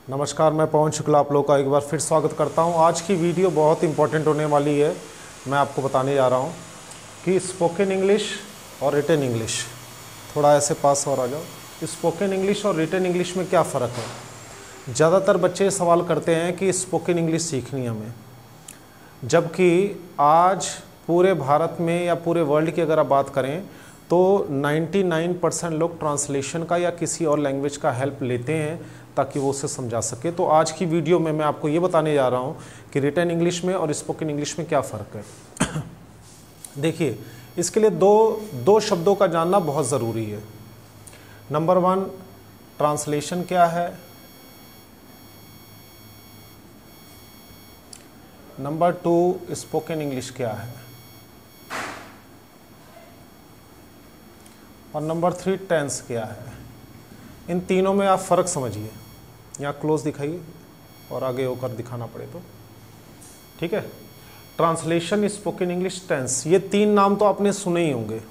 नमस्कार, मैं पवन शुक्ला आप लोग का एक बार फिर स्वागत करता हूं। आज की वीडियो बहुत इंपॉर्टेंट होने वाली है। मैं आपको बताने जा रहा हूं कि स्पोकन इंग्लिश और रिटन इंग्लिश, थोड़ा ऐसे पास और आ जाओ। स्पोकन इंग्लिश और रिटन इंग्लिश में क्या फ़र्क है। ज़्यादातर बच्चे सवाल करते हैं कि स्पोकन इंग्लिश सीखनी हमें, जबकि आज पूरे भारत में या पूरे वर्ल्ड की अगर आप बात करें तो 99% लोग ट्रांसलेशन का या किसी और लैंग्वेज का हेल्प लेते हैं ताकि वो उसे समझा सके। तो आज की वीडियो में मैं आपको ये बताने जा रहा हूँ कि रिटन इंग्लिश में और स्पोकन इंग्लिश में क्या फ़र्क है। देखिए, इसके लिए दो शब्दों का जानना बहुत ज़रूरी है। नंबर 1, ट्रांसलेशन क्या है। नंबर 2, स्पोकन इंग्लिश क्या है। और नंबर 3, टेंस क्या है। इन तीनों में आप फ़र्क समझिए। यहाँ क्लोज दिखाइए और आगे होकर दिखाना पड़े तो ठीक है। ट्रांसलेशन, स्पोकन इंग्लिश, टेंस, ये 3 नाम तो आपने सुने ही होंगे।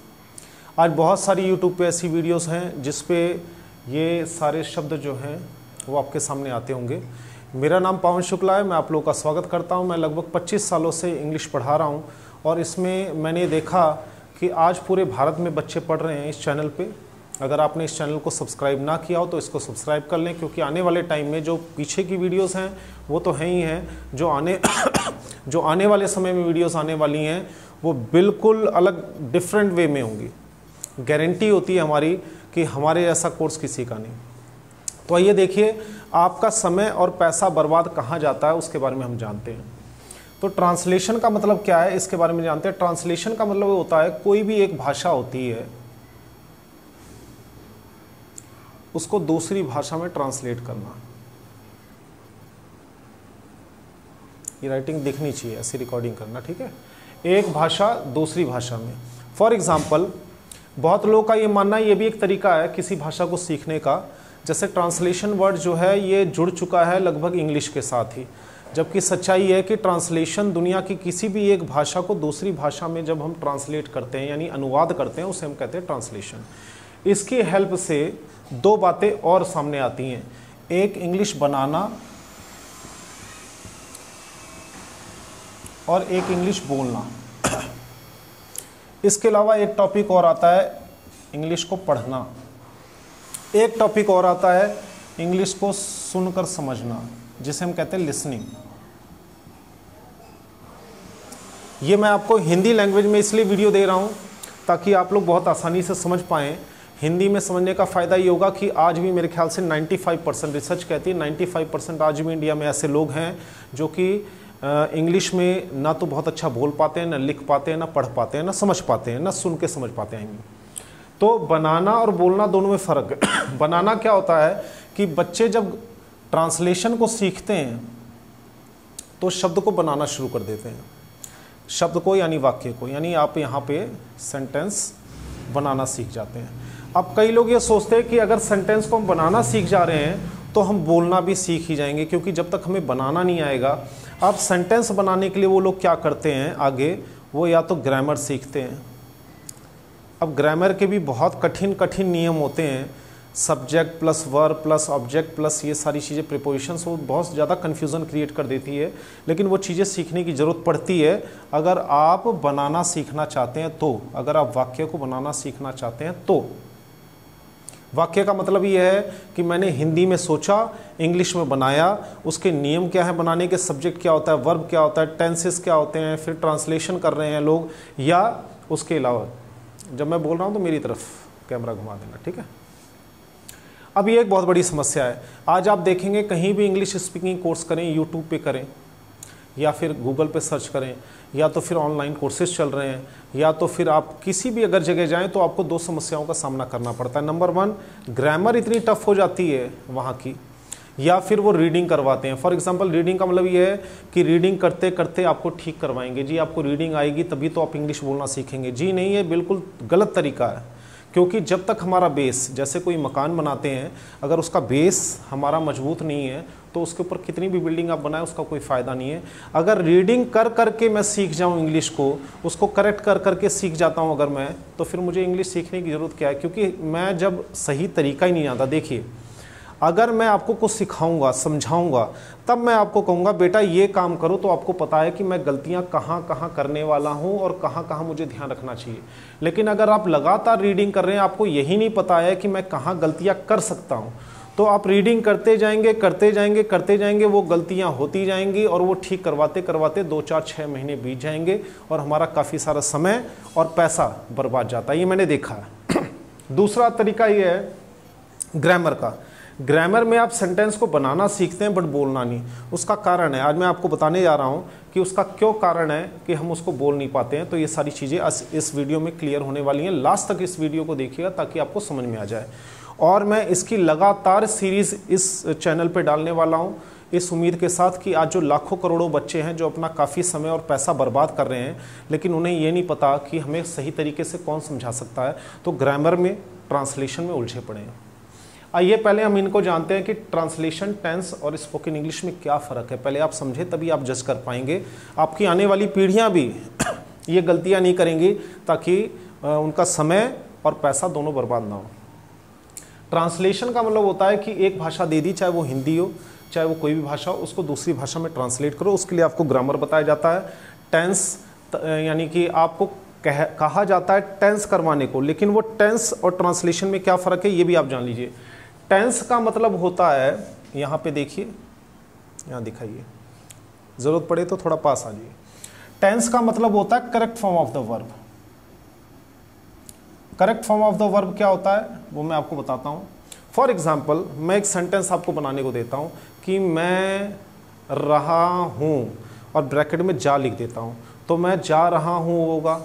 आज बहुत सारी यूट्यूब पे ऐसी वीडियोस हैं जिस पे ये सारे शब्द जो हैं वो आपके सामने आते होंगे। मेरा नाम पवन शुक्ला है, मैं आप लोगों का स्वागत करता हूँ। मैं लगभग 25 सालों से इंग्लिश पढ़ा रहा हूँ और इसमें मैंने देखा कि आज पूरे भारत में बच्चे पढ़ रहे हैं इस चैनल पे। अगर आपने इस चैनल को सब्सक्राइब ना किया हो तो इसको सब्सक्राइब कर लें, क्योंकि आने वाले टाइम में जो पीछे की वीडियोस हैं वो तो हैं ही हैं, जो आने वाले समय में वीडियोस आने वाली हैं वो बिल्कुल अलग डिफरेंट वे में होंगी। गारंटी होती है हमारी कि हमारे जैसा कोर्स किसी का नहीं। तो आइए देखिए, आपका समय और पैसा बर्बाद कहाँ जाता है उसके बारे में हम जानते हैं। तो ट्रांसलेशन का मतलब क्या है इसके बारे में जानते हैं। ट्रांसलेशन का मतलब होता है कोई भी एक भाषा होती है उसको दूसरी भाषा में ट्रांसलेट करना। ये राइटिंग दिखनी चाहिए, ऐसी रिकॉर्डिंग करना, ठीक है। एक भाषा दूसरी भाषा में। फॉर एग्जाम्पल, बहुत लोगों का ये मानना है, ये भी एक तरीका है किसी भाषा को सीखने का। जैसे ट्रांसलेशन वर्ड जो है ये जुड़ चुका है लगभग इंग्लिश के साथ ही, जबकि सच्चाई है कि ट्रांसलेशन दुनिया की किसी भी एक भाषा को दूसरी भाषा में जब हम ट्रांसलेट करते हैं यानी अनुवाद करते हैं उसे हम कहते हैं ट्रांसलेशन। इसकी हेल्प से 2 बातें और सामने आती हैं। एक, इंग्लिश बनाना और एक इंग्लिश बोलना। इसके अलावा एक टॉपिक और आता है इंग्लिश को पढ़ना। एक टॉपिक और आता है इंग्लिश को सुनकर समझना, जिसे हम कहते हैं लिसनिंग। ये मैं आपको हिंदी लैंग्वेज में इसलिए वीडियो दे रहा हूँ ताकि आप लोग बहुत आसानी से समझ पाएँ। हिंदी में समझने का फ़ायदा ये होगा कि आज भी मेरे ख्याल से 95%, रिसर्च कहती है 95% आज भी इंडिया में ऐसे लोग हैं जो कि इंग्लिश में ना तो बहुत अच्छा बोल पाते हैं, ना लिख पाते हैं, ना पढ़ पाते हैं, ना समझ पाते हैं, ना सुन के समझ पाते हैं। तो बनाना और बोलना दोनों में फ़र्क है। बनाना क्या होता है कि बच्चे जब ट्रांसलेशन को सीखते हैं तो शब्द को बनाना शुरू कर देते हैं, शब्द को यानी वाक्य को, यानी आप यहाँ पे सेंटेंस बनाना सीख जाते हैं। अब कई लोग ये सोचते हैं कि अगर सेंटेंस को हम बनाना सीख जा रहे हैं तो हम बोलना भी सीख ही जाएंगे, क्योंकि जब तक हमें बनाना नहीं आएगा। अब सेंटेंस बनाने के लिए वो लोग क्या करते हैं आगे, वो या तो ग्रामर सीखते हैं। अब ग्रामर के भी बहुत कठिन नियम होते हैं। Subject plus verb plus object plus ये सारी चीज़ें, प्रीपोजिशंस, वो बहुत ज़्यादा कन्फ्यूज़न क्रिएट कर देती है। लेकिन वो चीज़ें सीखने की ज़रूरत पड़ती है अगर आप बनाना सीखना चाहते हैं तो। अगर आप वाक्य को बनाना सीखना चाहते हैं तो। वाक्य का मतलब ये है कि मैंने हिंदी में सोचा, इंग्लिश में बनाया, उसके नियम क्या है बनाने के, सब्जेक्ट क्या होता है, वर्ब क्या होता है, टेंसेस क्या होते हैं, फिर ट्रांसलेशन कर रहे हैं लोग। या उसके अलावा जब मैं बोल रहा हूँ तो मेरी तरफ कैमरा घुमा देना, ठीक है। अब ये एक बहुत बड़ी समस्या है। आज आप देखेंगे कहीं भी इंग्लिश स्पीकिंग कोर्स करें, यूट्यूब पे करें या फिर गूगल पे सर्च करें, या तो फिर ऑनलाइन कोर्सेज चल रहे हैं, या तो फिर आप किसी भी अगर जगह जाएं तो आपको 2 समस्याओं का सामना करना पड़ता है। नंबर 1, ग्रामर इतनी टफ हो जाती है वहाँ की, या फिर वो रीडिंग करवाते हैं। फॉर एग्जांपल, रीडिंग का मतलब ये है कि रीडिंग करते करते आपको ठीक करवाएंगे। जी आपको रीडिंग आएगी तभी तो आप इंग्लिश बोलना सीखेंगे। जी नहीं, ये बिल्कुल गलत तरीका है। क्योंकि जब तक हमारा बेस, जैसे कोई मकान बनाते हैं, अगर उसका बेस हमारा मजबूत नहीं है तो उसके ऊपर कितनी भी बिल्डिंग आप बनाएं उसका कोई फ़ायदा नहीं है। अगर रीडिंग कर करके मैं सीख जाऊं इंग्लिश को, उसको करेक्ट कर करके सीख जाता हूं अगर मैं, तो फिर मुझे इंग्लिश सीखने की ज़रूरत क्या है? क्योंकि मैं जब सही तरीका ही नहीं आता, देखिए अगर मैं आपको कुछ सिखाऊंगा, समझाऊंगा, तब मैं आपको कहूँगा बेटा ये काम करो, तो आपको पता है कि मैं गलतियाँ कहाँ कहाँ करने वाला हूँ और कहाँ कहाँ मुझे ध्यान रखना चाहिए। लेकिन अगर आप लगातार रीडिंग कर रहे हैं, आपको यही नहीं पता है कि मैं कहाँ गलतियाँ कर सकता हूँ, तो आप रीडिंग करते जाएंगे करते जाएंगे करते जाएंगे, वो गलतियाँ होती जाएंगी और वो ठीक करवाते करवाते 2, 4, 6 महीने बीत जाएंगे और हमारा काफ़ी सारा समय और पैसा बर्बाद जाता है। ये मैंने देखा है। दूसरा तरीका ये है ग्रामर का। ग्रामर में आप सेंटेंस को बनाना सीखते हैं बट बोलना नहीं। उसका कारण है, आज मैं आपको बताने जा रहा हूँ कि उसका क्यों कारण है कि हम उसको बोल नहीं पाते हैं। तो ये सारी चीज़ें इस वीडियो में क्लियर होने वाली हैं। लास्ट तक इस वीडियो को देखिएगा ताकि आपको समझ में आ जाए। और मैं इसकी लगातार सीरीज़ इस चैनल पे डालने वाला हूँ, इस उम्मीद के साथ कि आज जो लाखों करोड़ों बच्चे हैं जो अपना काफ़ी समय और पैसा बर्बाद कर रहे हैं, लेकिन उन्हें ये नहीं पता कि हमें सही तरीके से कौन समझा सकता है, तो ग्रामर में, ट्रांसलेशन में उलझे पड़े हैं। आइए पहले हम इनको जानते हैं कि ट्रांसलेशन, टेंस और स्पोकन इंग्लिश में क्या फ़र्क है। पहले आप समझें तभी आप जज कर पाएंगे। आपकी आने वाली पीढ़ियाँ भी ये गलतियाँ नहीं करेंगी ताकि उनका समय और पैसा दोनों बर्बाद ना हो। ट्रांसलेशन का मतलब होता है कि एक भाषा दे दी, चाहे वो हिंदी हो चाहे वो कोई भी भाषा हो, उसको दूसरी भाषा में ट्रांसलेट करो। उसके लिए आपको ग्रामर बताया जाता है। टेंस यानी कि आपको कहा जाता है टेंस करवाने को, लेकिन वो टेंस और ट्रांसलेशन में क्या फ़र्क है ये भी आप जान लीजिए। टेंस का मतलब होता है, यहाँ पे देखिए, यहाँ दिखाइए, ज़रूरत पड़े तो थोड़ा पास आ जाइए। टेंस का मतलब होता है correct form of the verb. Correct form of the verb क्या होता है वो मैं आपको बताता हूँ। फॉर एग्जाम्पल, मैं एक सेंटेंस आपको बनाने को देता हूँ कि मैं रहा हूँ और ब्रैकेट में जा लिख देता हूँ, तो मैं जा रहा हूँ होगा,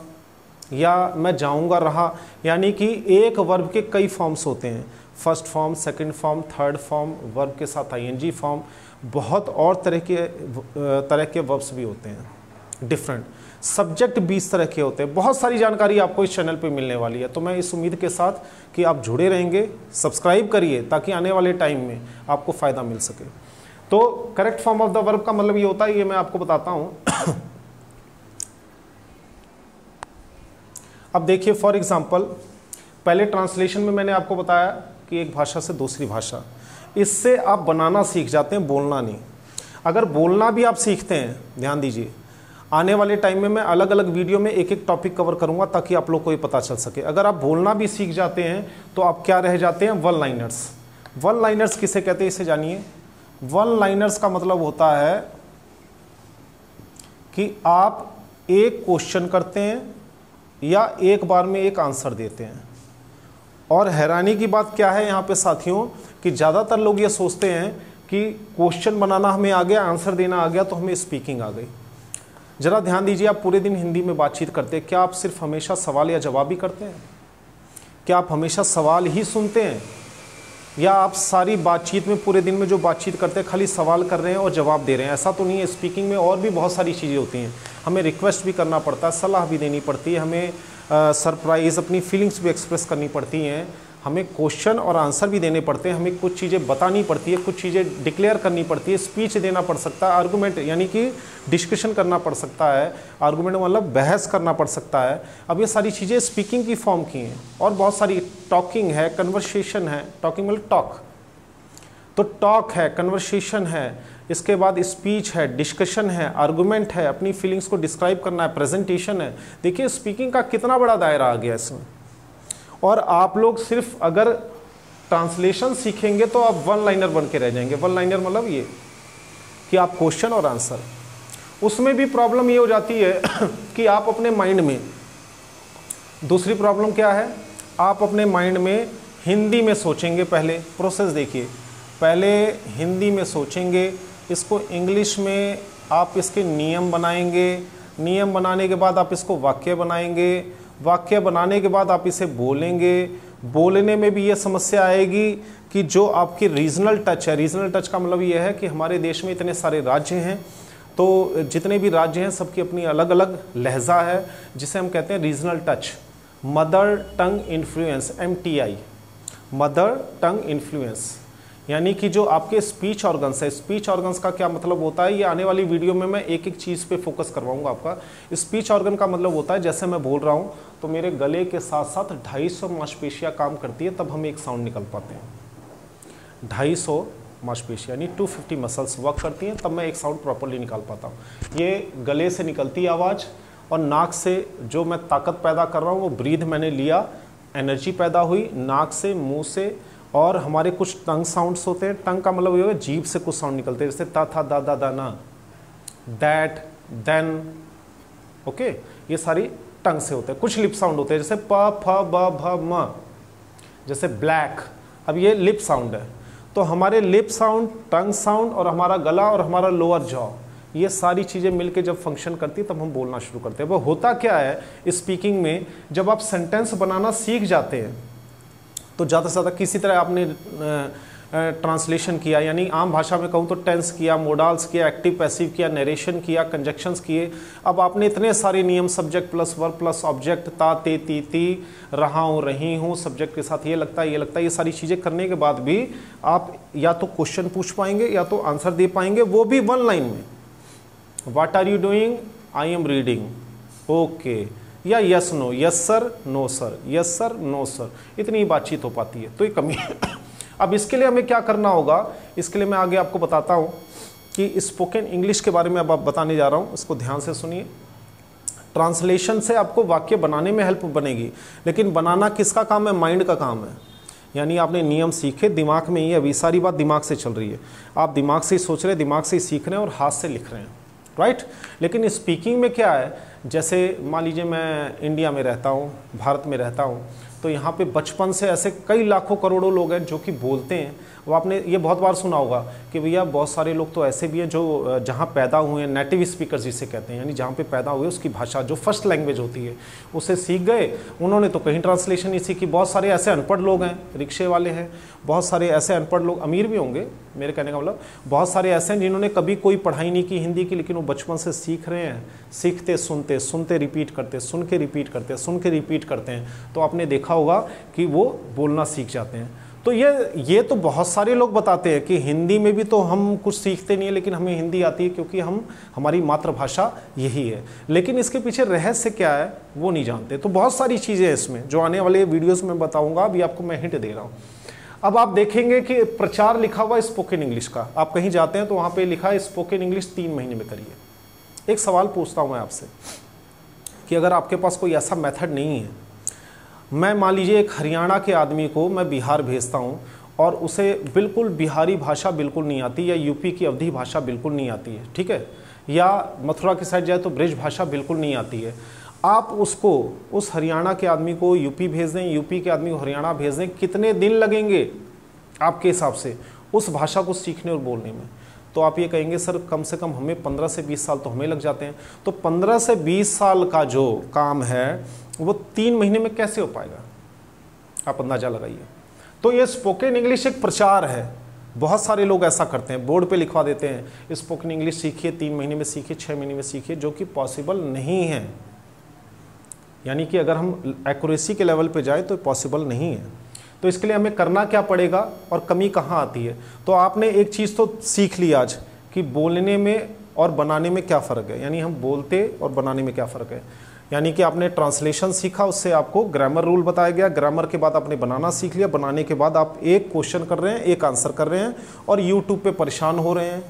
या मैं जाऊँगा रहा, यानी कि एक वर्ब के कई फॉर्म्स होते हैं। First form, second form, third form, verb के साथ आईएनजी फॉर्म, बहुत और तरह के वर्ब्स भी होते हैं डिफरेंट। सब्जेक्ट 20 तरह के होते हैं। बहुत सारी जानकारी आपको इस चैनल पे मिलने वाली है। तो मैं इस उम्मीद के साथ कि आप जुड़े रहेंगे, सब्सक्राइब करिए ताकि आने वाले टाइम में आपको फ़ायदा मिल सके। तो correct form of the verb का मतलब ये होता है, ये मैं आपको बताता हूँ। अब देखिए, फॉर एग्जाम्पल, पहले ट्रांसलेशन में मैंने आपको बताया कि एक भाषा से दूसरी भाषा, इससे आप बनाना सीख जाते हैं, बोलना नहीं। अगर बोलना भी आप सीखते हैं, ध्यान दीजिए, आने वाले टाइम में मैं अलग अलग वीडियो में एक एक टॉपिक कवर करूंगा ताकि आप लोग को ये पता चल सके। अगर आप बोलना भी सीख जाते हैं तो आप क्या रह जाते हैं, वन लाइनर्स। वन लाइनर्स किसे कहते हैं इसे जानिए। वन लाइनर्स का मतलब होता है कि आप एक क्वेश्चन करते हैं या एक बार में एक आंसर देते हैं। और हैरानी की बात क्या है यहाँ पे साथियों, कि ज़्यादातर लोग ये सोचते हैं कि क्वेश्चन बनाना हमें आ गया, आंसर देना आ गया, तो हमें स्पीकिंग आ गई। ज़रा ध्यान दीजिए, आप पूरे दिन हिंदी में बातचीत करते हैं, क्या आप सिर्फ हमेशा सवाल या जवाब ही करते हैं? क्या आप हमेशा सवाल ही सुनते हैं, या आप सारी बातचीत में, पूरे दिन में जो बातचीत करते हैं, खाली सवाल कर रहे हैं और जवाब दे रहे हैं? ऐसा तो नहीं है। स्पीकिंग में और भी बहुत सारी चीज़ें होती हैं। हमें रिक्वेस्ट भी करना पड़ता है, सलाह भी देनी पड़ती है, हमें सरप्राइज़, अपनी फीलिंग्स भी एक्सप्रेस करनी पड़ती हैं, हमें क्वेश्चन और आंसर भी देने पड़ते हैं, हमें कुछ चीज़ें बतानी पड़ती है, कुछ चीज़ें डिक्लेयर करनी पड़ती है, स्पीच देना पड़ सकता है, आर्गूमेंट यानी कि डिस्कशन करना पड़ सकता है, आर्गूमेंट मतलब बहस करना पड़ सकता है। अब ये सारी चीज़ें स्पीकिंग की फॉर्म की हैं। और बहुत सारी टॉकिंग है, कन्वर्सेशन है, टॉकिंग मतलब टॉक, तो टॉक है, कन्वर्सेशन है, इसके बाद स्पीच है, डिस्कशन है, आर्गूमेंट है, अपनी फीलिंग्स को डिस्क्राइब करना है, प्रेजेंटेशन है। देखिए स्पीकिंग का कितना बड़ा दायरा आ गया इसमें। और आप लोग सिर्फ अगर ट्रांसलेशन सीखेंगे तो आप वन लाइनर बन के रह जाएंगे। वन लाइनर मतलब ये कि आप क्वेश्चन और आंसर, उसमें भी प्रॉब्लम ये हो जाती है कि आप अपने माइंड में, दूसरी प्रॉब्लम क्या है, आप अपने माइंड में हिंदी में सोचेंगे। पहले प्रोसेस देखिए, पहले हिंदी में सोचेंगे, इसको इंग्लिश में आप इसके नियम बनाएंगे, नियम बनाने के बाद आप इसको वाक्य बनाएंगे, वाक्य बनाने के बाद आप इसे बोलेंगे। बोलने में भी ये समस्या आएगी कि जो आपकी रीजनल टच है, रीजनल टच का मतलब ये है कि हमारे देश में इतने सारे राज्य हैं, तो जितने भी राज्य हैं सबकी अपनी अलग अलग लहजा है, जिसे हम कहते हैं regional touch, mother tongue influence, MTI, mother tongue influence. यानी कि जो आपके स्पीच ऑर्गन्स है, स्पीच ऑर्गन्स का क्या मतलब होता है, ये आने वाली वीडियो में मैं एक एक चीज़ पे फोकस करवाऊंगा आपका। स्पीच ऑर्गन का मतलब होता है, जैसे मैं बोल रहा हूँ तो मेरे गले के साथ साथ 250 मांसपेशियाँ काम करती है, तब हम एक साउंड निकल पाते हैं। 250 मांसपेशियाँ यानी 250 मसल्स वर्क करती हैं, तब मैं एक साउंड प्रॉपरली निकाल पाता हूँ। ये गले से निकलती है आवाज़, और नाक से जो मैं ताकत पैदा कर रहा हूँ वो ब्रीथ मैंने लिया, एनर्जी पैदा हुई नाक से, मुंह से। और हमारे कुछ टंग साउंड्स होते हैं, टंग का मतलब ये होगा जीभ से कुछ साउंड निकलते हैं, जैसे ता था दा दा दा ना, दैट, देन, ओके, ये सारी टंग से होते हैं। कुछ लिप साउंड होते हैं जैसे प फ ब भ म, जैसे ब्लैक, अब ये लिप साउंड है। तो हमारे लिप साउंड, टंग साउंड और हमारा गला और हमारा लोअर जॉ, ये सारी चीज़ें मिलके जब फंक्शन करती है तब हम बोलना शुरू करते हैं। वो होता क्या है स्पीकिंग में, जब आप सेंटेंस बनाना सीख जाते हैं तो ज़्यादा से ज़्यादा किसी तरह आपने ट्रांसलेशन किया, यानी आम भाषा में कहूँ तो टेंस किया, मोडाल्स किया, एक्टिव पैसिव किया, नरेशन किया, कंजक्शंस किए। अब आपने इतने सारे नियम, subject plus verb plus object, ता ते ती, रहा हूँ, रही हूँ, सब्जेक्ट के साथ ये लगता है, ये लगता है, ये सारी चीज़ें करने के बाद भी आप या तो क्वेश्चन पूछ पाएंगे या तो आंसर दे पाएंगे, वो भी वन लाइन में। What are you doing, I am reading, okay, या yes no, yes sir, no sir, yes sir, no sir, इतनी बातचीत हो पाती है, तो ये कमी है। अब इसके लिए हमें क्या करना होगा, इसके लिए मैं आगे आपको बताता हूँ कि स्पोकन इंग्लिश के बारे में अब आप बताने जा रहा हूँ, इसको ध्यान से सुनिए। ट्रांसलेशन से आपको वाक्य बनाने में हेल्प बनेगी, लेकिन बनाना किसका काम है, माइंड का काम है। यानी आपने नियम सीखे, दिमाग में ही अभी सारी बात दिमाग से चल रही है, आप दिमाग से ही सोच रहे हैं, दिमाग से ही सीख रहे हैं और हाथ से लिख रहे हैं, राइट। लेकिन स्पीकिंग में क्या है, जैसे मान लीजिए मैं इंडिया में रहता हूँ, भारत में रहता हूँ, तो यहाँ पे बचपन से ऐसे कई लाखों करोड़ों लोग हैं जो कि बोलते हैं। वो आपने ये बहुत बार सुना होगा कि भैया बहुत सारे लोग तो ऐसे भी हैं जो जहाँ पैदा हुए हैं, नेटिव स्पीकर जिसे कहते हैं, यानी जहाँ पे पैदा हुए उसकी भाषा जो फर्स्ट लैंग्वेज होती है उसे सीख गए, उन्होंने तो कहीं ट्रांसलेशन नहीं सीखी। बहुत सारे ऐसे अनपढ़ लोग हैं, रिक्शे वाले हैं, बहुत सारे ऐसे अनपढ़ लोग, अमीर भी होंगे, मेरे कहने का मतलब बहुत सारे ऐसे हैं जिन्होंने कभी कोई पढ़ाई नहीं की हिंदी की, लेकिन वो बचपन से सीख रहे हैं, सीखते सुनते, सुनते रिपीट करते, सुन के रिपीट करते, सुन के रिपीट करते हैं, तो आपने देखा होगा कि वो बोलना सीख जाते हैं। तो ये तो बहुत सारे लोग बताते हैं कि हिंदी में भी तो हम कुछ सीखते नहीं है, लेकिन हमें हिंदी आती है क्योंकि हमारी मातृभाषा यही है। लेकिन इसके पीछे रहस्य क्या है वो नहीं जानते। तो बहुत सारी चीज़ें हैं इसमें जो आने वाले वीडियोस में बताऊंगा, अभी आपको मैं हिंट दे रहा हूँ। अब आप देखेंगे कि प्रचार लिखा हुआ स्पोकन इंग्लिश का, आप कहीं जाते हैं तो वहाँ पर लिखा है स्पोकन इंग्लिश 3 महीने में करिए। एक सवाल पूछता हूँ मैं आपसे कि अगर आपके पास कोई ऐसा मेथड नहीं है, मैं मान लीजिए एक हरियाणा के आदमी को मैं बिहार भेजता हूँ और उसे बिल्कुल बिहारी भाषा बिल्कुल नहीं आती, या यूपी की अवधी भाषा बिल्कुल नहीं आती है, ठीक है, या मथुरा की साइड जाए तो ब्रिज भाषा बिल्कुल नहीं आती है। आप उसको, उस हरियाणा के आदमी को यूपी भेज दें, यूपी के आदमी को हरियाणा भेज दें, कितने दिन लगेंगे आपके हिसाब से उस भाषा को सीखने और बोलने में? तो आप ये कहेंगे सर कम से कम हमें 15 से 20 साल तो हमें लग जाते हैं। तो 15 से 20 साल का जो काम है वो 3 महीने में कैसे हो पाएगा, आप अंदाजा लगाइए। तो ये स्पोकन इंग्लिश एक प्रचार है, बहुत सारे लोग ऐसा करते हैं, बोर्ड पे लिखवा देते हैं स्पोकन इंग्लिश सीखिए, 3 महीने में सीखिए, 6 महीने में सीखिए, जो कि पॉसिबल नहीं है। यानी कि अगर हम एक्यूरेसी के लेवल पे जाए तो पॉसिबल नहीं है। तो इसके लिए हमें करना क्या पड़ेगा और कमी कहाँ आती है? तो आपने एक चीज़ तो सीख ली आज कि बोलने में और बनाने में क्या फ़र्क है, यानी हम बोलते और बनाने में क्या फ़र्क है। यानी कि आपने ट्रांसलेशन सीखा, उससे आपको ग्रामर रूल बताया गया, ग्रामर के बाद आपने बनाना सीख लिया, बनाने के बाद आप एक क्वेश्चन कर रहे हैं, एक आंसर कर रहे हैं और यूट्यूब पे परेशान हो रहे हैं,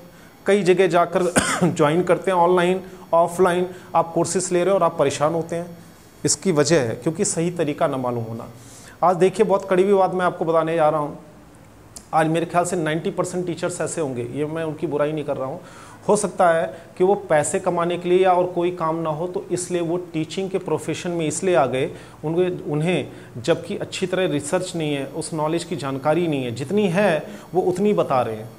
कई जगह जाकर ज्वाइन करते हैं, ऑनलाइन ऑफलाइन आप कोर्सेज ले रहे हो और आप परेशान होते हैं। इसकी वजह है क्योंकि सही तरीका न मालूम होना। आज देखिए बहुत कड़वी बात मैं आपको बताने जा रहा हूँ। आज मेरे ख्याल से 90% टीचर्स ऐसे होंगे, ये मैं उनकी बुराई नहीं कर रहा हूँ, हो सकता है कि वो पैसे कमाने के लिए या और कोई काम ना हो तो इसलिए वो टीचिंग के प्रोफेशन में इसलिए आ गए, उन्हें जबकि अच्छी तरह रिसर्च नहीं है, उस नॉलेज की जानकारी नहीं है, जितनी है वो उतनी बता रहे हैं।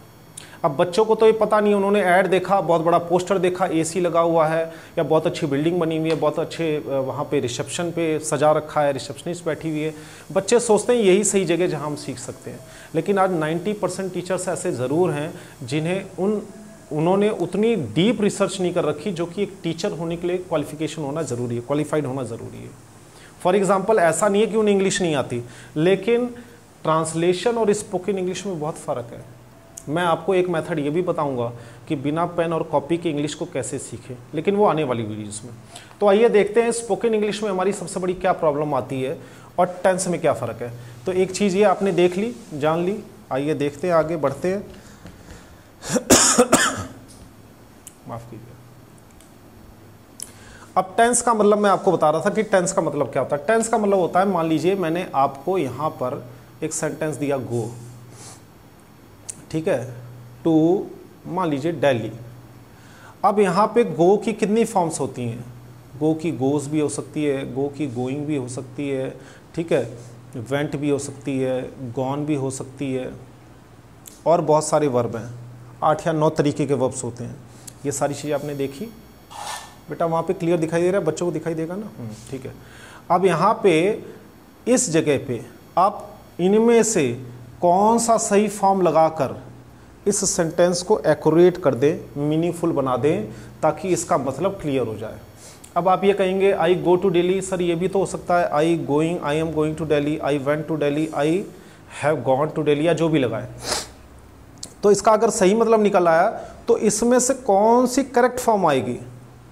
अब बच्चों को तो ये पता नहीं, उन्होंने ऐड देखा, बहुत बड़ा पोस्टर देखा, एसी लगा हुआ है या बहुत अच्छी बिल्डिंग बनी हुई है, बहुत अच्छे वहाँ पे रिसेप्शन पे सजा रखा है, रिसेप्शनिस्ट बैठी हुई है, बच्चे सोचते हैं यही सही जगह जहाँ हम सीख सकते हैं। लेकिन आज 90% टीचर्स ऐसे ज़रूर हैं जिन्हें उन्होंने उतनी डीप रिसर्च नहीं कर रखी जो कि एक टीचर होने के लिए क्वालिफिकेशन होना ज़रूरी है, क्वालिफाइड होना ज़रूरी है। फॉर एग्ज़ाम्पल ऐसा नहीं है कि उन्हें इंग्लिश नहीं आती, लेकिन ट्रांसलेशन और स्पोकन इंग्लिश में बहुत फ़र्क है। मैं आपको एक मेथड ये भी बताऊंगा कि बिना पेन और कॉपी के इंग्लिश को कैसे सीखें, लेकिन वो आने वाली वीडियोस में। तो आइए देखते हैं स्पोकन इंग्लिश में हमारी सबसे बड़ी क्या प्रॉब्लम आती है और टेंस में क्या फ़र्क है। तो एक चीज़ ये आपने देख ली, जान ली आइए देखते हैं, आगे बढ़ते हैं। माफ कीजिए। अब टेंस का मतलब मैं आपको बता रहा था कि टेंस का मतलब क्या होता है। टेंस का मतलब होता है, मान लीजिए मैंने आपको यहां पर एक सेंटेंस दिया गो, ठीक है, टू मान लीजिए दिल्ली। अब यहां पे गो की कितनी फॉर्म्स होती हैं? गो की गोज भी हो सकती है, गो की गोइंग भी हो सकती है, ठीक है, वेंट भी हो सकती है, गॉन भी हो सकती है, और बहुत सारे वर्ब हैं, 8 या 9 तरीके के वर्ब्स होते हैं। ये सारी चीज़ें आपने देखी बेटा, वहाँ पे क्लियर दिखाई दे रहा है, बच्चों को दिखाई देगा ना? ठीक है। अब यहाँ पे इस जगह पे आप इनमें से कौन सा सही फॉर्म लगाकर इस सेंटेंस को एक्यूरेट कर दें, मीनिंगफुल बना दें, ताकि इसका मतलब क्लियर हो जाए। अब आप ये कहेंगे I go to Delhi, sir ये भी तो हो सकता है I going, I am going to Delhi, I went to Delhi, I have gone to Delhi, या जो भी लगाए। तो इसका अगर सही मतलब निकल आया तो इसमें से कौन सी करेक्ट फॉर्म आएगी?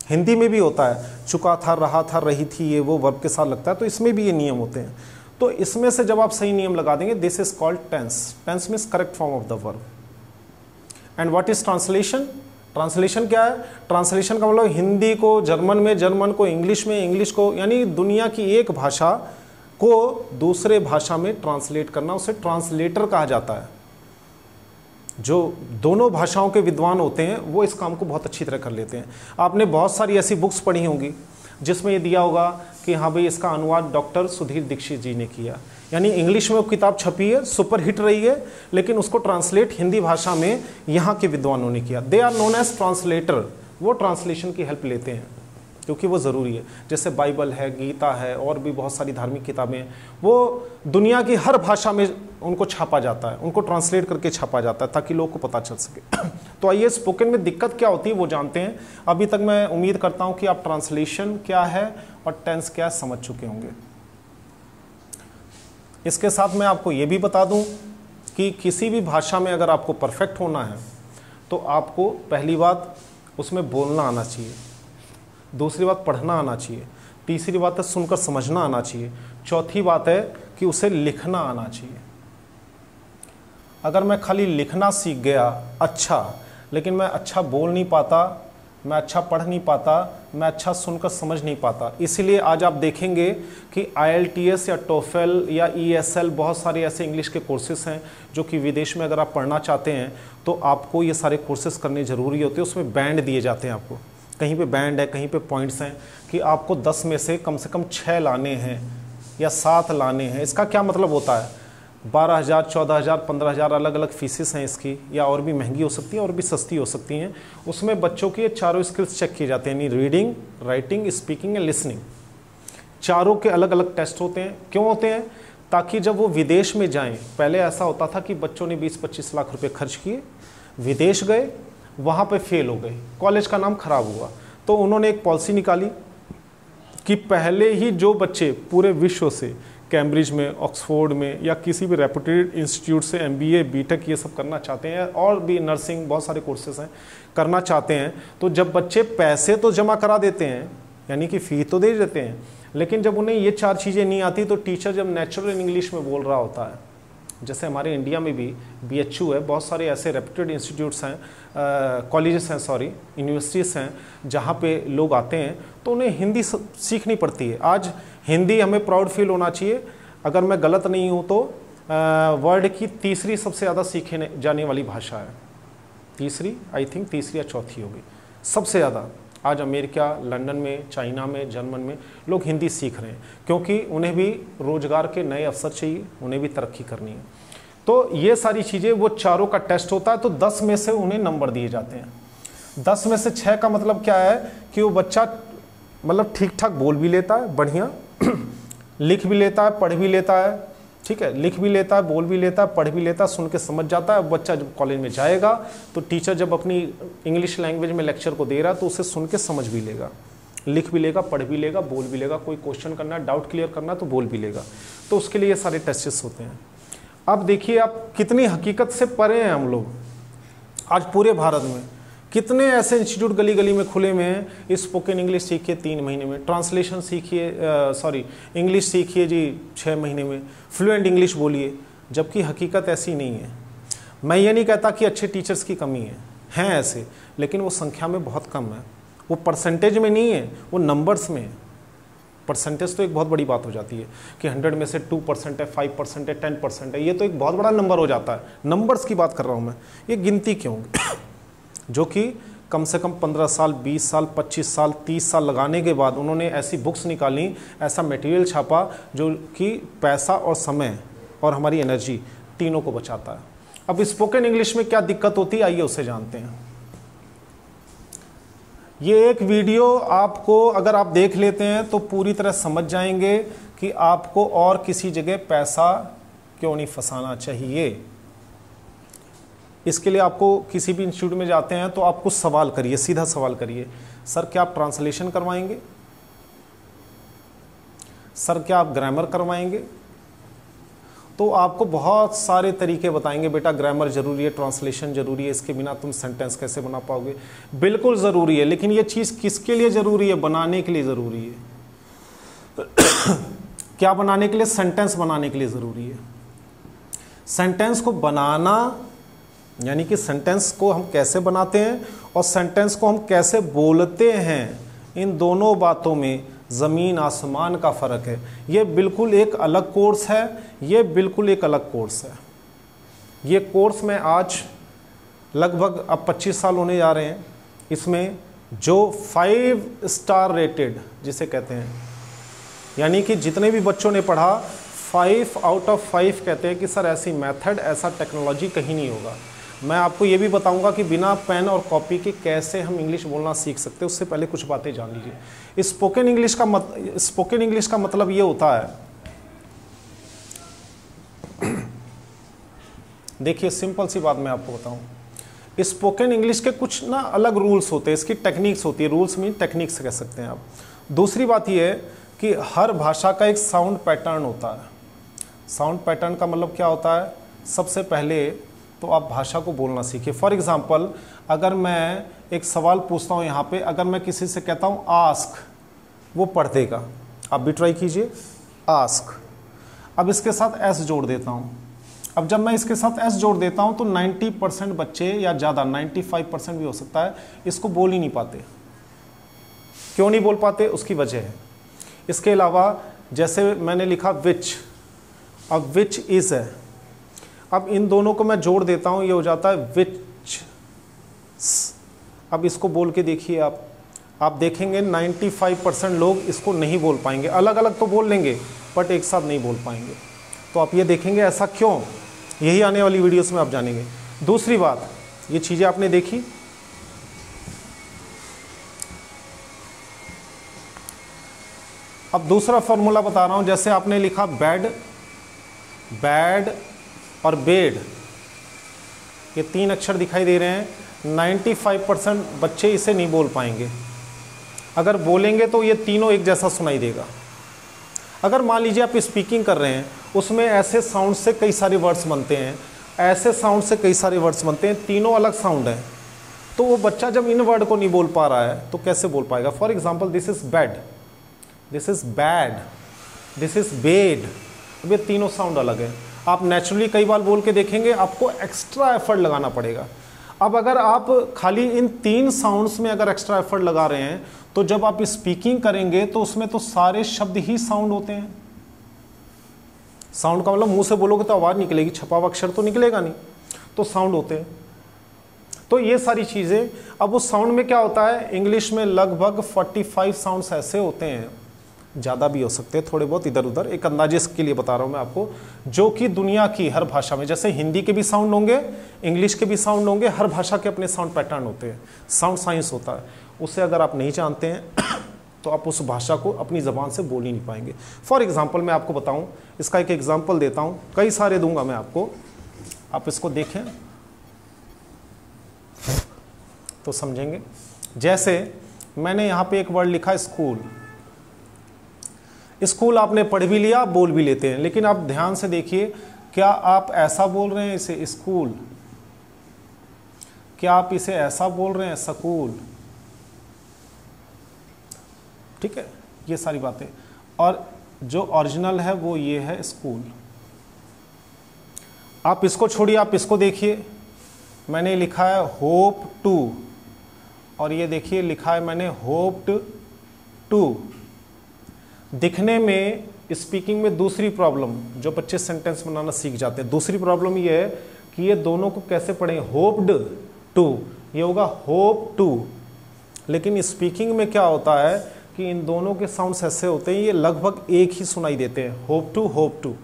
हिंदी में भी होता है, चुका था, रहा था, रही थी, ये वो वर्ब के साथ लगता है, तो इसमें भी ये नियम होते हैं। तो इसमें से जब आप सही नियम लगा देंगे, this is called tense. Tense means correct form of the verb. And what is translation? Translation क्या है? ट्रांसलेशन का मतलब हिंदी को जर्मन में, जर्मन को इंग्लिश में, इंग्लिश को, यानी दुनिया की एक भाषा को दूसरे भाषा में ट्रांसलेट करना, उसे ट्रांसलेटर कहा जाता है। जो दोनों भाषाओं के विद्वान होते हैं वो इस काम को बहुत अच्छी तरह कर लेते हैं। आपने बहुत सारी ऐसी बुक्स पढ़ी होंगी जिसमें ये दिया होगा कि हाँ भाई इसका अनुवाद डॉक्टर सुधीर दीक्षित जी ने किया, यानी इंग्लिश में वो किताब छपी है, सुपर हिट रही है, लेकिन उसको ट्रांसलेट हिंदी भाषा में यहाँ के विद्वानों ने किया। They are known as translator. वो ट्रांसलेशन की हेल्प लेते हैं क्योंकि वो ज़रूरी है। जैसे बाइबल है, गीता है, और भी बहुत सारी धार्मिक किताबें हैं, वो दुनिया की हर भाषा में उनको छापा जाता है, उनको ट्रांसलेट करके छापा जाता है ताकि लोग को पता चल सके। तो आइए स्पोकन में दिक्कत क्या होती है वो जानते हैं। अभी तक मैं उम्मीद करता हूँ कि आप ट्रांसलेशन क्या है और टेंस क्या है समझ चुके होंगे। इसके साथ मैं आपको ये भी बता दूं कि किसी भी भाषा में अगर आपको परफेक्ट होना है तो आपको पहली बात उसमें बोलना आना चाहिए, दूसरी बात पढ़ना आना चाहिए, तीसरी बात है सुनकर समझना आना चाहिए, चौथी बात है कि उसे लिखना आना चाहिए। अगर मैं खाली लिखना सीख गया अच्छा, लेकिन मैं अच्छा बोल नहीं पाता, मैं अच्छा पढ़ नहीं पाता, मैं अच्छा सुनकर समझ नहीं पाता, इसीलिए आज आप देखेंगे कि IELTS या TOEFL या ESL बहुत सारे ऐसे इंग्लिश के कोर्सेस हैं जो कि विदेश में अगर आप पढ़ना चाहते हैं तो आपको ये सारे कोर्सेस करने ज़रूरी होते हैं। उसमें बैंड दिए जाते हैं आपको, कहीं पे बैंड है, कहीं पे पॉइंट्स हैं कि आपको 10 में से कम 6 लाने हैं या 7 लाने हैं। इसका क्या मतलब होता है? 12,000, 14,000, 15,000 अलग अलग फीसेस हैं इसकी, या और भी महंगी हो सकती हैं और भी सस्ती हो सकती हैं। उसमें बच्चों की ये चारों स्किल्स चेक किए जाते हैं, यानी reading, writing, speaking and listening. चारों के अलग अलग टेस्ट होते हैं। क्यों होते हैं? ताकि जब वो विदेश में जाएं, पहले ऐसा होता था कि बच्चों ने 20-25 लाख रुपए खर्च किए, विदेश गए, वहाँ पे फेल हो गए, कॉलेज का नाम खराब हुआ, तो उन्होंने एक पॉलिसी निकाली कि पहले ही जो बच्चे पूरे विश्व से कैम्ब्रिज में, ऑक्सफोर्ड में या किसी भी रेपुटेड इंस्टीट्यूट से MBA, BTech ये सब करना चाहते हैं, और भी नर्सिंग बहुत सारे कोर्सेज हैं, करना चाहते हैं, तो जब बच्चे पैसे तो जमा करा देते हैं, यानी कि फ़ी तो दे देते हैं, लेकिन जब उन्हें ये 4 चीज़ें नहीं आती तो टीचर जब नेचुरल इंग्लिश में बोल रहा होता है, जैसे हमारे इंडिया में भी BHU है, बहुत सारे ऐसे रेपुटेड इंस्टीट्यूट्स हैं, कॉलेजेस हैं, सॉरी यूनिवर्सिटीज़ हैं, जहाँ पे लोग आते हैं, तो उन्हें हिंदी सीखनी पड़ती है। आज हिंदी हमें प्राउड फील होना चाहिए, अगर मैं गलत नहीं हूँ तो वर्ल्ड की तीसरी सबसे ज़्यादा सीखे जाने वाली भाषा है। तीसरी, आई थिंक तीसरी या चौथी होगी सबसे ज़्यादा। आज अमेरिका, लंदन में, चाइना में, जर्मन में लोग हिंदी सीख रहे हैं क्योंकि उन्हें भी रोज़गार के नए अवसर चाहिए, उन्हें भी तरक्की करनी है। तो ये सारी चीज़ें, वो चारों का टेस्ट होता है, तो 10 में से उन्हें नंबर दिए जाते हैं। 10 में से 6 का मतलब क्या है कि वो बच्चा मतलब ठीक ठाक बोल भी लेता है, बढ़िया लिख भी लेता है, पढ़ भी लेता है, ठीक है, लिख भी लेता है, बोल भी लेता है, पढ़ भी लेता है, सुन के समझ जाता है। बच्चा जब कॉलेज में जाएगा तो टीचर जब अपनी इंग्लिश लैंग्वेज में लेक्चर को दे रहा है तो उसे सुन के समझ भी लेगा, लिख भी लेगा, पढ़ भी लेगा, बोल भी लेगा, कोई क्वेश्चन करना है, डाउट क्लियर करना है तो बोल भी लेगा। तो उसके लिए ये सारे टेस्ट्स होते हैं। अब देखिए आप कितनी हकीकत से परे हैं हम लोग। आज पूरे भारत में कितने ऐसे इंस्टीट्यूट गली गली में खुले हुए हैं, स्पोकन इंग्लिश सीखिए 3 महीने में, ट्रांसलेशन सीखिए, इंग्लिश सीखिए जी 6 महीने में, फ्लुएंट इंग्लिश बोलिए, जबकि हकीकत ऐसी नहीं है। मैं ये नहीं कहता कि अच्छे टीचर्स की कमी है, हैं ऐसे, लेकिन वो संख्या में बहुत कम है। वो परसेंटेज में नहीं है, वो नंबर्स में है। परसेंटेज तो एक बहुत बड़ी बात हो जाती है कि 100 में से 2% है, 5% है, 10% है, ये तो एक बहुत बड़ा नंबर हो जाता है। नंबर्स की बात कर रहा हूँ मैं, ये गिनती क्यों जो कि कम से कम 15 साल, 20 साल, 25 साल, 30 साल लगाने के बाद उन्होंने ऐसी बुक्स निकाली, ऐसा मटेरियल छापा जो कि पैसा और समय और हमारी एनर्जी तीनों को बचाता है। अब स्पोकन इंग्लिश में क्या दिक्कत होती है, आइए उसे जानते हैं। ये एक वीडियो आपको अगर आप देख लेते हैं तो पूरी तरह समझ जाएंगे कि आपको और किसी जगह पैसा क्यों नहीं फंसाना चाहिए। इसके लिए आपको किसी भी इंस्टीट्यूट में जाते हैं तो आप कुछ सवाल करिए, सीधा सवाल करिए, सर क्या आप ट्रांसलेशन करवाएंगे, सर क्या आप ग्रामर करवाएंगे, तो आपको बहुत सारे तरीके बताएंगे, बेटा ग्रामर जरूरी है, ट्रांसलेशन जरूरी है, इसके बिना तुम सेंटेंस कैसे बना पाओगे। बिल्कुल ज़रूरी है, लेकिन ये चीज़ किसके लिए ज़रूरी है, बनाने के लिए ज़रूरी है। क्या बनाने के लिए, सेंटेंस बनाने के लिए ज़रूरी है। सेंटेंस को बनाना यानी कि सेंटेंस को हम कैसे बनाते हैं और सेंटेंस को हम कैसे बोलते हैं, इन दोनों बातों में ज़मीन आसमान का फ़र्क है। ये बिल्कुल एक अलग कोर्स है, ये बिल्कुल एक अलग कोर्स है। ये कोर्स में आज लगभग अब 25 साल होने जा रहे हैं। इसमें जो 5 स्टार रेटेड जिसे कहते हैं, यानी कि जितने भी बच्चों ने पढ़ा 5 आउट ऑफ 5 कहते हैं कि सर ऐसी मेथड, ऐसा टेक्नोलॉजी कहीं नहीं होगा। मैं आपको ये भी बताऊंगा कि बिना पेन और कॉपी के कैसे हम इंग्लिश बोलना सीख सकते हैं। उससे पहले कुछ बातें जान लीजिए। स्पोकन इंग्लिश का मतलब ये होता है, देखिए सिंपल सी बात मैं आपको बताऊं। स्पोकन इंग्लिश के कुछ ना अलग रूल्स होते हैं, इसकी टेक्निक्स होती है। रूल्स मीन टेक्निक्स कह सकते हैं आप। दूसरी बात ये है कि हर भाषा का एक साउंड पैटर्न होता है। साउंड पैटर्न का मतलब क्या होता है, सबसे पहले तो आप भाषा को बोलना सीखिए। फॉर एग्जाम्पल, अगर मैं एक सवाल पूछता हूँ यहाँ पे, अगर मैं किसी से कहता हूँ आस्क, वो पढ़ देगा। आप भी ट्राई कीजिए, आस्क। अब इसके साथ एस जोड़ देता हूँ। अब जब मैं इसके साथ एस जोड़ देता हूँ तो 90% बच्चे या ज़्यादा 95% भी हो सकता है, इसको बोल ही नहीं पाते। क्यों नहीं बोल पाते, उसकी वजह है। इसके अलावा जैसे मैंने लिखा विच, अब विच इज़ है, अब इन दोनों को मैं जोड़ देता हूँ, ये हो जाता है विच। अब इसको बोल के देखिए आप देखेंगे 95% लोग इसको नहीं बोल पाएंगे। अलग अलग तो बोल लेंगे बट एक साथ नहीं बोल पाएंगे। तो आप ये देखेंगे ऐसा क्यों, यही आने वाली वीडियोस में आप जानेंगे। दूसरी बात, ये चीज़ें आपने देखी, अब दूसरा फॉर्मूला बता रहा हूँ। जैसे आपने लिखा बैड, बैड और बेड, ये 3 अक्षर दिखाई दे रहे हैं। 95% बच्चे इसे नहीं बोल पाएंगे। अगर बोलेंगे तो ये तीनों एक जैसा सुनाई देगा। अगर मान लीजिए आप स्पीकिंग कर रहे हैं, उसमें ऐसे साउंड से कई सारे वर्ड्स बनते हैं, ऐसे साउंड से कई सारे वर्ड्स बनते हैं, तीनों अलग साउंड हैं, तो वो बच्चा जब इन वर्ड को नहीं बोल पा रहा है तो कैसे बोल पाएगा। For example, this is bed, this is bad, this is bed. अब ये तीनों साउंड अलग है। आप नेचुरली कई बार बोल के देखेंगे, आपको एक्स्ट्रा एफर्ट लगाना पड़ेगा। अब अगर आप खाली इन 3 साउंड्स में अगर एक्स्ट्रा एफर्ट लगा रहे हैं तो जब आप स्पीकिंग करेंगे तो उसमें तो सारे शब्द ही साउंड होते हैं। साउंड का मतलब मुंह से बोलोगे तो आवाज़ निकलेगी, छपा हुआ अक्षर तो निकलेगा नहीं, तो साउंड होते हैं। तो ये सारी चीज़ें, अब उस साउंड में क्या होता है, इंग्लिश में लगभग 45 साउंड्स ऐसे होते हैं, ज़्यादा भी हो सकते हैं, थोड़े बहुत इधर उधर, एक अंदाजे के लिए बता रहा हूँ मैं आपको, जो कि दुनिया की हर भाषा में, जैसे हिंदी के भी साउंड होंगे, इंग्लिश के भी साउंड होंगे, हर भाषा के अपने साउंड पैटर्न होते हैं। साउंड साइंस होता है, उसे अगर आप नहीं जानते हैं तो आप उस भाषा को अपनी ज़बान से बोल ही नहीं पाएंगे। फॉर एग्जाम्पल मैं आपको बताऊँ, इसका एक एग्जाम्पल देता हूँ, कई सारे दूंगा मैं आपको, आप इसको देखें तो समझेंगे। जैसे मैंने यहाँ पे एक वर्ड लिखा स्कूल। स्कूल आपने पढ़ भी लिया, आप बोल भी लेते हैं, लेकिन आप ध्यान से देखिए, क्या आप ऐसा बोल रहे हैं इसे स्कूल, क्या आप इसे ऐसा बोल रहे हैं स्कूल, ठीक है, ये सारी बातें। और जो ओरिजिनल है वो ये है स्कूल। आप इसको छोड़िए, आप इसको देखिए, मैंने लिखा है होप टू, और ये देखिए लिखा है मैंने होप्ड टू। दिखने में, स्पीकिंग में दूसरी प्रॉब्लम जो बच्चे सेंटेंस बनाना सीख जाते हैं, दूसरी प्रॉब्लम ये है कि ये दोनों को कैसे पढ़ें, होप्ड टू, ये होगा होप टू। लेकिन स्पीकिंग में क्या होता है कि इन दोनों के साउंड्स ऐसे होते हैं, ये लगभग एक ही सुनाई देते हैं, होप टू होप टू।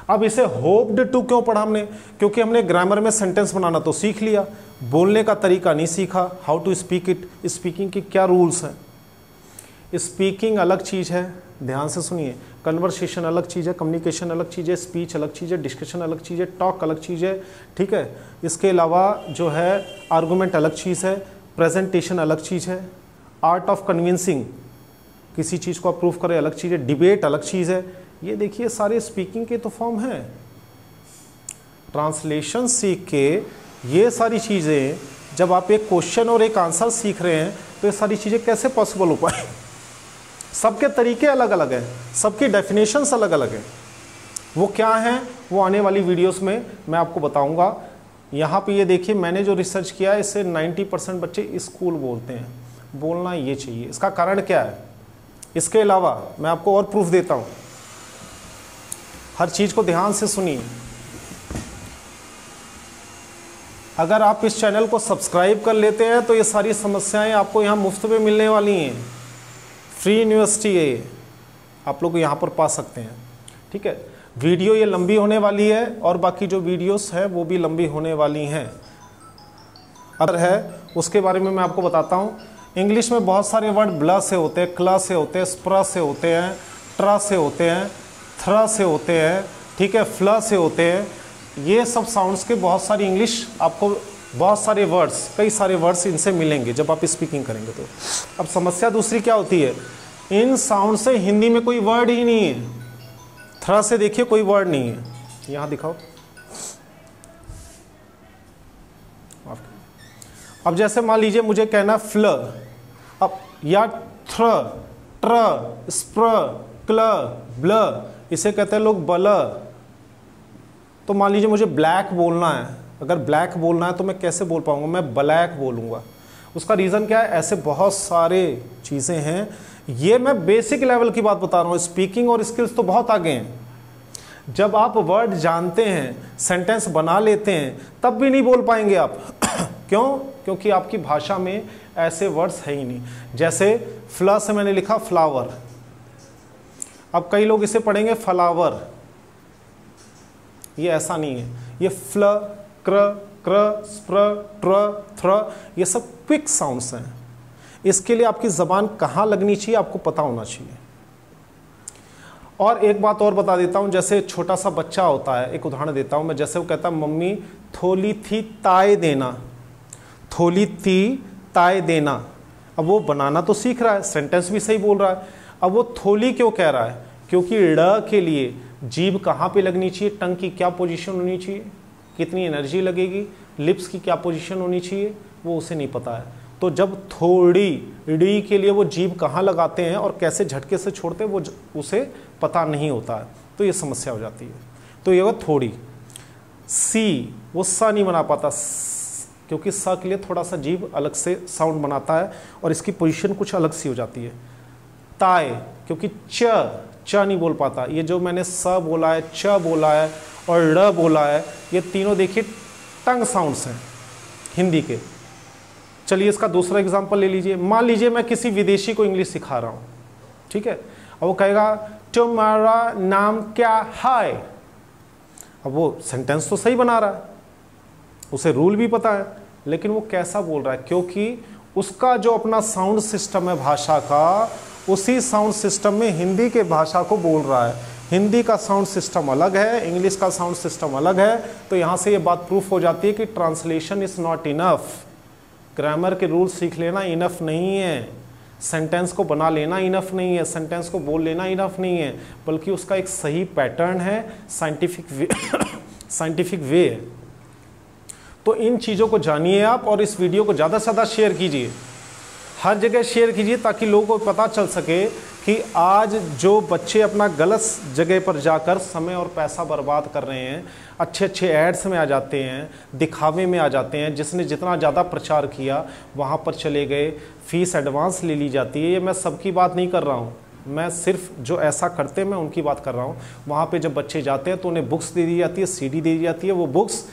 अब इसे होप्ड टू क्यों पढ़ा हमने, क्योंकि हमने ग्रामर में सेंटेंस बनाना तो सीख लिया, बोलने का तरीका नहीं सीखा, how to speak it, speaking के क्या रूल्स हैं। स्पीकिंग अलग चीज़ है, ध्यान से सुनिए, कन्वर्सेशन अलग चीज़ है, कम्युनिकेशन अलग चीज़ है, स्पीच अलग चीज़ है, डिस्कशन अलग चीज़ है, टॉक अलग चीज़ है, ठीक है। इसके अलावा जो है आर्गूमेंट अलग चीज़ है, प्रेजेंटेशन अलग चीज़ है, आर्ट ऑफ कन्विंसिंग, किसी चीज़ को आप प्रूफ करें अलग चीज़ है, डिबेट अलग चीज़ है। ये देखिए सारे स्पीकिंग के तो फॉर्म हैं। ट्रांसलेशन सीख के ये सारी चीज़ें, जब आप एक क्वेश्चन और एक आंसर सीख रहे हैं तो ये सारी चीज़ें कैसे पॉसिबल हो पाए। सबके तरीके अलग अलग हैं, सबकी डेफिनेशंस अलग अलग हैं। वो क्या हैं वो आने वाली वीडियोस में मैं आपको बताऊंगा। यहाँ पे ये देखिए मैंने जो रिसर्च किया है, इससे 90% बच्चे स्कूल बोलते हैं, बोलना ये चाहिए। इसका कारण क्या है, इसके अलावा मैं आपको और प्रूफ देता हूँ। हर चीज़ को ध्यान से सुनिए। अगर आप इस चैनल को सब्सक्राइब कर लेते हैं तो ये सारी समस्याएं आपको यहाँ मुफ्त में मिलने वाली हैं। फ्री यूनिवर्सिटी है ये, आप लोग यहाँ पर पा सकते हैं, ठीक है। वीडियो ये लंबी होने वाली है और बाकी जो वीडियोस हैं वो भी लंबी होने वाली हैं। अगर है उसके बारे में मैं आपको बताता हूँ। इंग्लिश में बहुत सारे वर्ड ब्ला से होते हैं, क्ला से होते हैं, स्प्रा से होते हैं, ट्रा से होते हैं, थ्रा से होते हैं, ठीक है, फ्ला से होते हैं। ये सब साउंड्स के बहुत सारी इंग्लिश आपको, बहुत सारे वर्ड्स, कई सारे वर्ड्स इनसे मिलेंगे जब आप स्पीकिंग करेंगे तो। अब समस्या दूसरी क्या होती है, इन साउंड से हिंदी में कोई वर्ड ही नहीं है। थ्रा से देखिए कोई वर्ड नहीं है, यहाँ दिखाओ। अब जैसे मान लीजिए मुझे कहना फ्ल, अब या थ्र, ट्र, स्प्र, क्ल, ब्ल, इसे कहते हैं लोग बल। तो मान लीजिए मुझे ब्लैक बोलना है, अगर ब्लैक बोलना है तो मैं कैसे बोल पाऊंगा, मैं ब्लैक बोलूंगा। उसका रीज़न क्या है, ऐसे बहुत सारे चीज़ें हैं। ये मैं बेसिक लेवल की बात बता रहा हूँ, स्पीकिंग और स्किल्स तो बहुत आगे हैं। जब आप वर्ड जानते हैं, सेंटेंस बना लेते हैं, तब भी नहीं बोल पाएंगे आप। क्यों, क्योंकि आपकी भाषा में ऐसे वर्ड्स है ही नहीं। जैसे फ्ला से मैंने लिखा फ्लावर, अब कई लोग इसे पढ़ेंगे फ्लावर, ये ऐसा नहीं है। ये फ्ल, क्र, क्र, स्प्र, ट्र, थ्र, ये सब क्विक साउंड्स हैं। इसके लिए आपकी ज़बान कहाँ लगनी चाहिए आपको पता होना चाहिए। और एक बात और बता देता हूँ, जैसे छोटा सा बच्चा होता है, एक उदाहरण देता हूँ मैं। जैसे वो कहता है मम्मी थोली थी ताए देना, थोली थी ताए देना। अब वो बनाना तो सीख रहा है, सेंटेंस भी सही बोल रहा है। अब वो थोली क्यों कह रहा है, क्योंकि ड़ के लिए जीभ कहाँ पे लगनी चाहिए, टंग की क्या पोजीशन होनी चाहिए, कितनी एनर्जी लगेगी, लिप्स की क्या पोजीशन होनी चाहिए, वो उसे नहीं पता है। तो जब थोड़ी डी के लिए वो जीभ कहाँ लगाते हैं और कैसे झटके से छोड़ते हैं वो उसे पता नहीं होता है, तो ये समस्या हो जाती है। तो ये होगा थोड़ी। सी, वो सा नहीं बना पाता, क्योंकि सा के लिए थोड़ा सा जीभ अलग से साउंड बनाता है और इसकी पोजीशन कुछ अलग सी हो जाती है। ताए, क्योंकि च नहीं बोल पाता। ये जो मैंने स बोला है, च बोला है और ड़ बोला है, ये तीनों देखिए टंग साउंड्स हैं हिंदी के। चलिए इसका दूसरा एग्जांपल ले लीजिए। मान लीजिए मैं किसी विदेशी को इंग्लिश सिखा रहा हूँ, ठीक है, और वो कहेगा तुम्हारा नाम क्या है। अब वो सेंटेंस तो सही बना रहा है, उसे रूल भी पता है, लेकिन वो कैसा बोल रहा है, क्योंकि उसका जो अपना साउंड सिस्टम है भाषा का, उसी साउंड सिस्टम में हिंदी के भाषा को बोल रहा है। हिंदी का साउंड सिस्टम अलग है, इंग्लिश का साउंड सिस्टम अलग है। तो यहाँ से ये बात प्रूफ हो जाती है कि translation is not enough. Grammar के रूल सीख लेना इनफ नहीं है, सेंटेंस को बना लेना इनफ नहीं है, सेंटेंस को बोल लेना इनफ नहीं है, बल्कि उसका एक सही पैटर्न है, साइंटिफिक वे है। तो इन चीज़ों को जानिए आप और इस वीडियो को ज़्यादा से ज़्यादा शेयर कीजिए। हर जगह शेयर कीजिए ताकि लोगों को पता चल सके कि आज जो बच्चे अपना गलत जगह पर जाकर समय और पैसा बर्बाद कर रहे हैं, अच्छे अच्छे एड्स में आ जाते हैं, दिखावे में आ जाते हैं, जिसने जितना ज़्यादा प्रचार किया वहाँ पर चले गए, फीस एडवांस ले ली जाती है। ये मैं सबकी बात नहीं कर रहा हूँ, मैं सिर्फ जो ऐसा करते हैं मैं उनकी बात कर रहा हूँ। वहाँ पे जब बच्चे जाते हैं तो उन्हें बुक्स दे दी जाती है, सीडी दे दी जाती है, वो बुक्स